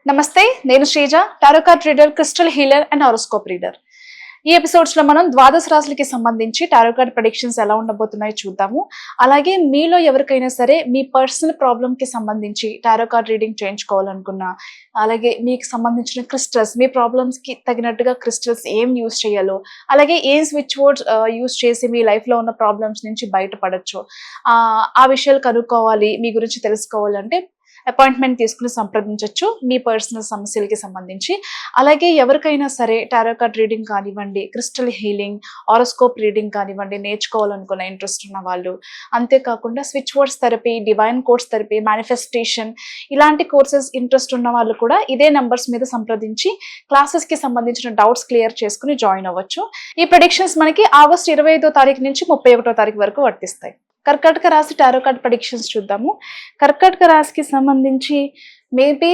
నమస్తే, నేను Sreeja, tarot card reader, crystal healer and horoscope reader. ఈ ఎపిసోడ్స్ లో మనం ద్వాదశ రాశులకి సంబంధించి టారో కార్డ్ ప్రెడిక్షన్స్ ఎలా ఉండబోతున్నాయో చూద్దాము. అలాగే మీలో ఎవరికైనా సరే మీ పర్సనల్ ప్రాబ్లమ్ కి సంబంధించి టారో కార్డ్ రీడింగ్ చేయించుకోవాలనుకున్నా, అలాగే మీకు సంబంధించిన క్రిస్టల్స్, మీ ప్రాబ్లమ్స్ కి తగినట్టుగా క్రిస్టల్స్ ఏం యూస్ చేయాలో, అలాగే ఏం స్విచ్ వర్డ్స్ యూస్ చేసి మీ లైఫ్ లో ఉన్న ప్రాబ్లమ్స్ నుంచి బయటపడచ్చు, ఆ విషయాలు కనుక్కోవాలి, మీ గురించి తెలుసుకోవాలంటే అపాయింట్మెంట్ తీసుకుని సంప్రదించవచ్చు మీ పర్సనల్ సమస్యలకి సంబంధించి. అలాగే ఎవరికైనా సరే టారో కార్డ్ రీడింగ్ కానివ్వండి, క్రిస్టల్ హీలింగ్, హారోస్కోప్ రీడింగ్ కానివ్వండి నేర్చుకోవాలనుకున్న ఇంట్రెస్ట్ ఉన్న వాళ్ళు, అంతేకాకుండా switch words therapy, divine course therapy, manifestation ఇలాంటి కోర్సెస్ ఇంట్రెస్ట్ ఉన్న వాళ్ళు కూడా ఇదే నెంబర్స్ మీద సంప్రదించి క్లాసెస్ కి సంబంధించిన డౌట్స్ క్లియర్ చేసుకుని జాయిన్ అవ్వచ్చు. ఈ ప్రెడిక్షన్స్ మనకి ఆగస్టు 25వ తారీఖు నుంచి 31వ తారీఖు వరకు వర్తిస్తాయి. కర్కాటక రాశి టారో కార్డ్ ప్రెడిక్షన్స్ చూద్దాము. కర్కాటక రాశికి సంబంధించి మేబీ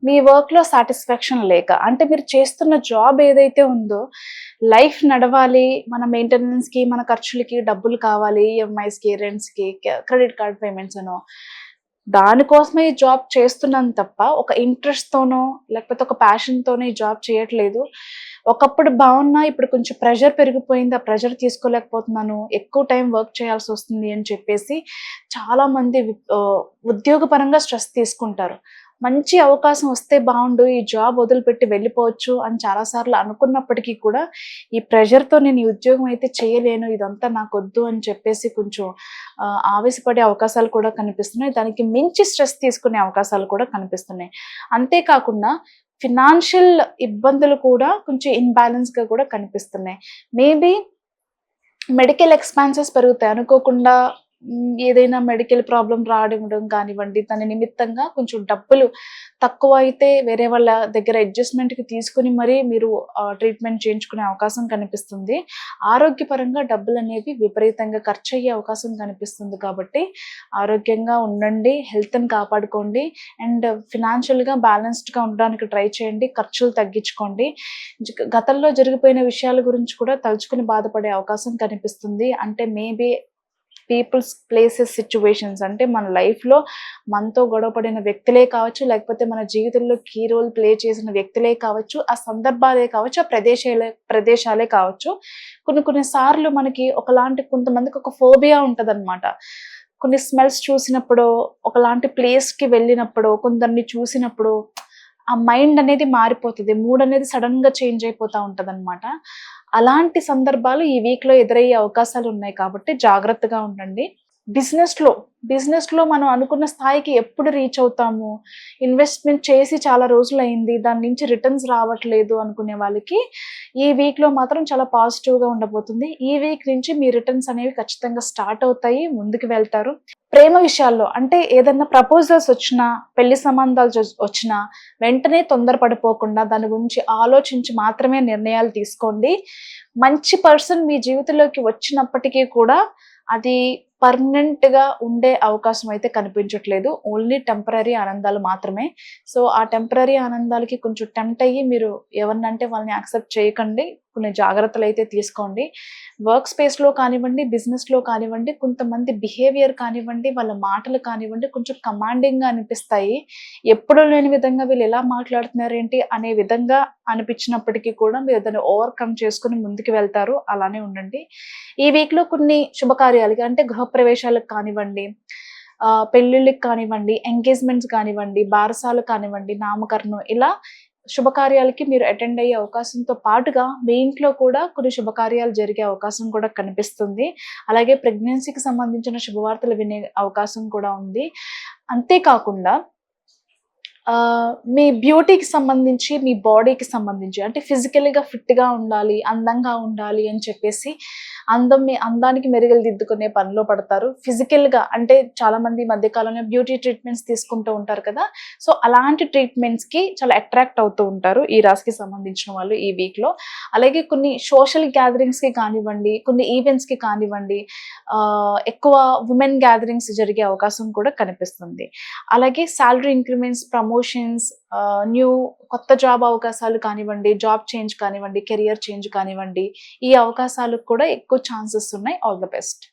మీ వర్క్లో సాటిస్ఫాక్షన్ లేక, అంటే మీరు చేస్తున్న జాబ్ ఏదైతే ఉందో, లైఫ్ నడవాలి, మన మెయింటెనెన్స్కి, మన ఖర్చులకి డబ్బులు కావాలి, ఈఎంఐస్కి, రెంట్స్కి, క్రెడిట్ కార్డ్ పేమెంట్స్ అనో, దానికోసమే ఈ జాబ్ చేస్తున్నాను తప్ప ఒక ఇంట్రెస్ట్తోనో లేకపోతే ఒక ప్యాషన్తోనో ఈ జాబ్ చేయట్లేదు. ఒకప్పుడు బాగున్నా, ఇప్పుడు కొంచెం ప్రెషర్ పెరిగిపోయింది, ఆ ప్రెషర్ తీసుకోలేకపోతున్నాను, ఎక్కువ టైం వర్క్ చేయాల్సి వస్తుంది అని చెప్పేసి చాలామంది ఉద్యోగపరంగా స్ట్రెస్ తీసుకుంటారు. మంచి అవకాశం వస్తే బాగుండు, ఈ జాబ్ వదిలిపెట్టి వెళ్ళిపోవచ్చు అని చాలాసార్లు అనుకున్నప్పటికీ కూడా ఈ ప్రెషర్తో నేను ఈ ఉద్యోగం అయితే చేయలేను, ఇదంతా నాకు వద్దు అని చెప్పేసి కొంచెం ఆవేశపడే అవకాశాలు కూడా కనిపిస్తున్నాయి. దానికి మించి స్ట్రెస్ తీసుకునే అవకాశాలు కూడా కనిపిస్తున్నాయి. అంతేకాకుండా ఫినాన్షియల్ ఇబ్బందులు కూడా కొంచెం ఇన్బ్యాలెన్స్గా కూడా కనిపిస్తున్నాయి. మేబీ మెడికల్ ఎక్స్పెన్సెస్ పెరుగుతాయి అనుకోకుండా. ఏదైనా మెడికల్ ప్రాబ్లం రావడం కానివ్వండి, దాని నిమిత్తంగా కొంచెం డబ్బులు తక్కువ అయితే వేరే వాళ్ళ దగ్గర అడ్జస్ట్మెంట్కి తీసుకుని మరీ మీరు ట్రీట్మెంట్ చేయించుకునే అవకాశం కనిపిస్తుంది. ఆరోగ్యపరంగా డబ్బులు అనేవి విపరీతంగా ఖర్చు అయ్యే అవకాశం కనిపిస్తుంది. కాబట్టి ఆరోగ్యంగా ఉండండి, హెల్త్ని కాపాడుకోండి అండ్ ఫినాన్షియల్గా బ్యాలెన్స్డ్గా ఉండడానికి ట్రై చేయండి, ఖర్చులు తగ్గించుకోండి. గతంలో జరిగిపోయిన విషయాల గురించి కూడా తలుచుకుని బాధపడే అవకాశం కనిపిస్తుంది. అంటే మేబీ పీపుల్స్, ప్లేసెస్, సిచ్యువేషన్స్, అంటే మన లైఫ్లో మనతో గొడవపడిన వ్యక్తులే కావచ్చు, లేకపోతే మన జీవితంలో కీ రోల్ ప్లే చేసిన వ్యక్తులే కావచ్చు, ఆ సందర్భాలే కావచ్చు, ఆ ప్రదేశాలే కావచ్చు. కొన్ని సార్లు మనకి కొంతమందికి ఒక ఫోబియా ఉంటుందన్నమాట. కొన్ని స్మెల్స్ చూసినప్పుడు, ఒకలాంటి ప్లేస్కి వెళ్ళినప్పుడు, కొందరిని చూసినప్పుడు ఆ మైండ్ అనేది మారిపోతుంది, మూడ్ అనేది సడన్గా చేంజ్ అయిపోతూ ఉంటుంది అనమాట. అలాంటి సందర్భాలు ఈ వీక్లో ఎదురయ్యే అవకాశాలు ఉన్నాయి కాబట్టి జాగ్రత్తగా ఉండండి. బిజినెస్లో మనం అనుకున్న స్థాయికి ఎప్పుడు రీచ్ అవుతాము, ఇన్వెస్ట్మెంట్ చేసి చాలా రోజులు అయింది, దాని నుంచి రిటర్న్స్ రావట్లేదు అనుకునే వాళ్ళకి ఈ వీక్లో మాత్రం చాలా పాజిటివ్గా ఉండబోతుంది. ఈ వీక్ నుంచి మీ రిటర్న్స్ అనేవి ఖచ్చితంగా స్టార్ట్ అవుతాయి, ముందుకు వెళ్తారు. ప్రేమ విషయాల్లో, అంటే ఏదన్నా ప్రపోజల్స్ వచ్చినా, పెళ్లి సంబంధాలు వచ్చినా వెంటనే తొందరపడిపోకుండా దాని గురించి ఆలోచించి మాత్రమే నిర్ణయాలు తీసుకోండి. మంచి పర్సన్ మీ జీవితంలోకి వచ్చినప్పటికీ కూడా అది పర్మనెంట్గా ఉండే అవకాశం అయితే కనిపించట్లేదు. ఓన్లీ టెంపరరీ ఆనందాలు మాత్రమే. సో ఆ టెంపరరీ ఆనందాలకి కొంచెం టెంప్ట్ అయ్యి మీరు ఎవరినంటే వాళ్ళని యాక్సెప్ట్ చేయకండి, కొన్ని జాగ్రత్తలు అయితే తీసుకోండి. వర్క్ స్పేస్లో కానివ్వండి, బిజినెస్లో కానివ్వండి, కొంతమంది బిహేవియర్ కానివ్వండి, వాళ్ళ మాటలు కానివ్వండి కొంచెం కమాండింగ్గా అనిపిస్తాయి. ఎప్పుడు లేని విధంగా వీళ్ళు ఎలా మాట్లాడుతున్నారు ఏంటి అనే విధంగా అనిపించినప్పటికీ కూడా మీరు దాన్ని ఓవర్కమ్ చేసుకుని ముందుకు వెళ్తారు. అలానే ఉండండి. ఈ వీక్లో కొన్ని శుభకార్యాలకి, అంటే గృహప్రవేశాలకు కానివ్వండి, పెళ్ళిళ్ళకి కానివ్వండి, ఎంగేజ్మెంట్స్ కానివ్వండి, బారసాలు కానివ్వండి, నామకరణం, ఇలా శుభకార్యాలకి మీరు అటెండ్ అయ్యే అవకాశంతో పాటుగా మీ ఇంట్లో కూడా కొన్ని శుభకార్యాలు జరిగే అవకాశం కూడా కనిపిస్తుంది. అలాగే ప్రెగ్నెన్సీకి సంబంధించిన శుభవార్తలు వినే అవకాశం కూడా ఉంది. అంతేకాకుండా మీ బ్యూటీకి సంబంధించి, మీ బాడీకి సంబంధించి, అంటే ఫిజికల్గా ఫిట్గా ఉండాలి, అందంగా ఉండాలి అని చెప్పేసి అందానికి మెరుగులు దిద్దుకునే పనిలో పడతారు. ఫిజికల్గా అంటే చాలామంది ఈ మధ్యకాలంలో బ్యూటీ ట్రీట్మెంట్స్ తీసుకుంటూ ఉంటారు కదా. సో అలాంటి ట్రీట్మెంట్స్కి చాలా అట్రాక్ట్ అవుతూ ఉంటారు ఈ రాశికి సంబంధించిన వాళ్ళు ఈ వీక్లో. అలాగే కొన్ని సోషల్ గ్యాదరింగ్స్కి కానివ్వండి, కొన్ని ఈవెంట్స్కి కానివ్వండి, ఎక్కువ ఉమెన్ గ్యాదరింగ్స్ జరిగే అవకాశం కూడా కనిపిస్తుంది. అలాగే శాలరీ ఇంక్రిమెంట్స్, ప్రమోషన్స్, కొత్త జాబ్ అవకాశాలు కానివ్వండి, జాబ్ చేంజ్ కానివ్వండి, కెరియర్ చేంజ్ కానివ్వండి, ఈ అవకాశాలకు కూడా ఎక్కువ ఛాన్సెస్ ఉన్నాయి. All the best.